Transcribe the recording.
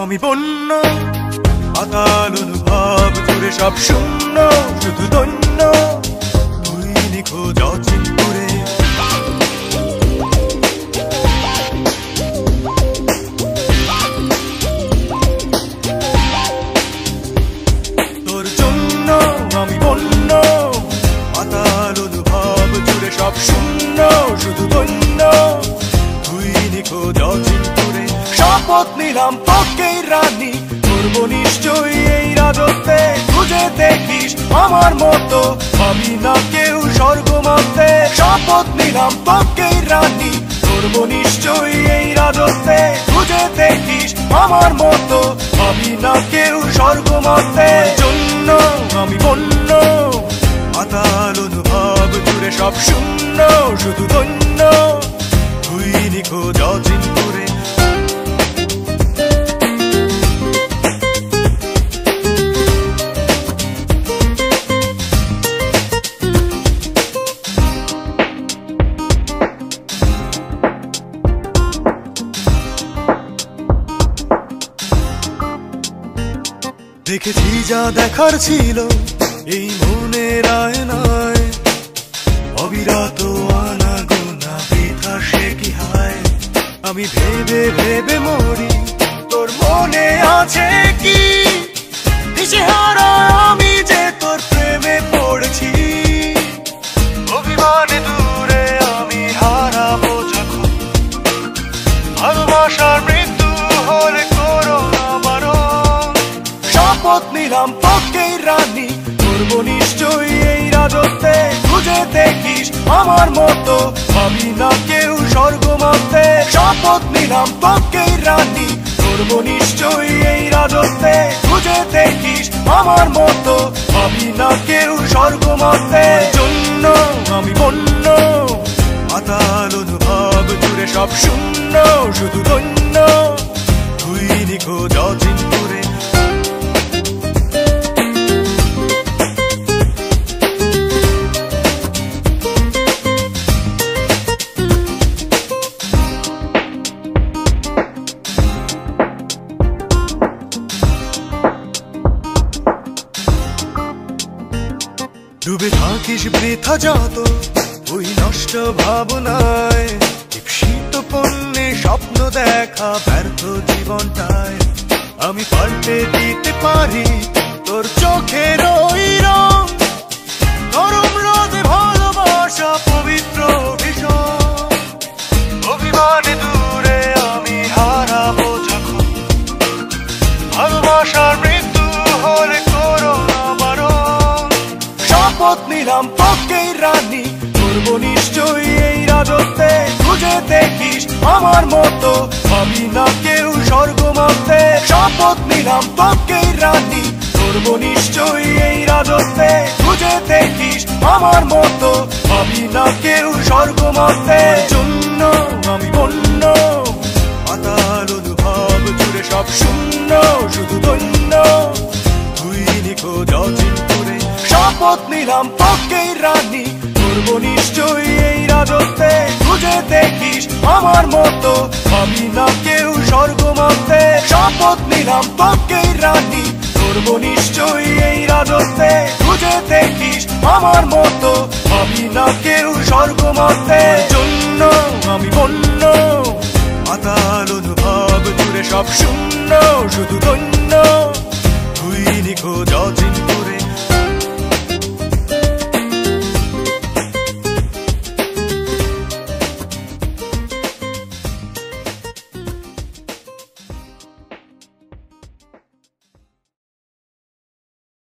আমি বন্য আতাল অনুভব জুড়ে সব শূন্য শুধু দন্য তুই নিখোঁজ অচিন করে তোর জন্য আমি বন্য আতাল অনুভব জুড়ে সব শূন্য শুধু দন্য তুই নিখোঁজ অচিন করে শপথ নিলাম তোকেই রানী করবো নিশ্চয়ই এই রাজত্বে খুঁজে দেখিস আমার মতো আমি না কেউ স্বর্গ মানতে শপথ নিলাম তোকেই রানী করবো নিশ্চয়ই এই রাজত্বে খুঁজে দেখিস আমার মতো আমি না কেউ স্বর্গ মানতে জন্য আমি বন্য আতাল অনুভব জুড়ে সব শূন্য শুধু দন্য তুই নিখোঁজ অচিন করে দেখেছি যা দেখার ছিল এই মনের আয়নায় অবিরত আনাগোনা বৃথা সে কি হায় আমি ভেবে ভেবে মরি তোর মনে আছে কি দিশেহারা আমি যে তোর প্রেমে পড়েছি অভিমানে দূরে আমি হারাবো যখন ভালোবাসার মৃত্যু হলে করো না বারণ শপথ নিলাম তোকেই রানী করবো নিশ্চয়ই এই রাজত্বে খুঁজে দেখিস আমার মতো আমি না কেউ স্বর্গ মানতে শপথ নিলাম তোকেই রানী করবো নিশ্চয়ই এই রাজত্বে খুঁজে দেখিস আমার মতো আমি না কেউ স্বর্গ মানতে জন্য আমি বন্য আতাল অনুভব জুড়ে সব শূন্য শুধু দন্য তুই নিখোঁজ অচিন করে ডুবে থাকিস বৃথা যত ওই নষ্ট ভাবনায় ঈপ্সিত পণ্যে স্বপ্ন দেখা ব্যর্থ জীবনটায় আমি পাল্টে দিতে পারি তোর চোখের ওই রং নরম রোদে ভালোবাসা পবিত্র ভীষণ অভিমানে দূরে আমি হারাবো যখন ভালোবাসার মৃত্যু হলে করো না বারণ শপথ নিলাম তোকেই রানী করবো নিশ্চয়ই এই রাজত্বে খুঁজে দেখিস আমার মতো আমি না কেউ স্বর্গ মানতে শপথ নিলাম তোকেই রানী করবো নিশ্চয়ই এই রাজত্বে খুঁজে দেখিস আমার মতো আমি না কেউ স্বর্গ মানতে জন্য আমি বন্য আতাল অনুভব জুড়ে সব শূন্য শুধু দন্য তুই নিখোঁজ অচিন করে শপথ নিলাম তোকেই রানী করবো নিশ্চয়ই এই রাজত্বে খুঁজে দেখিস আমার মতো আমি না কেউ স্বর্গ মানতে শপথ নিলাম তোকেই রানী করবো নিশ্চয়ই এই রাজত্বে খুঁজে দেখিস আমার মতো আমি না কেউ স্বর্গ মানতে জন্য আমি বন্য আতাল অনুভব জুড়ে সব শূন্য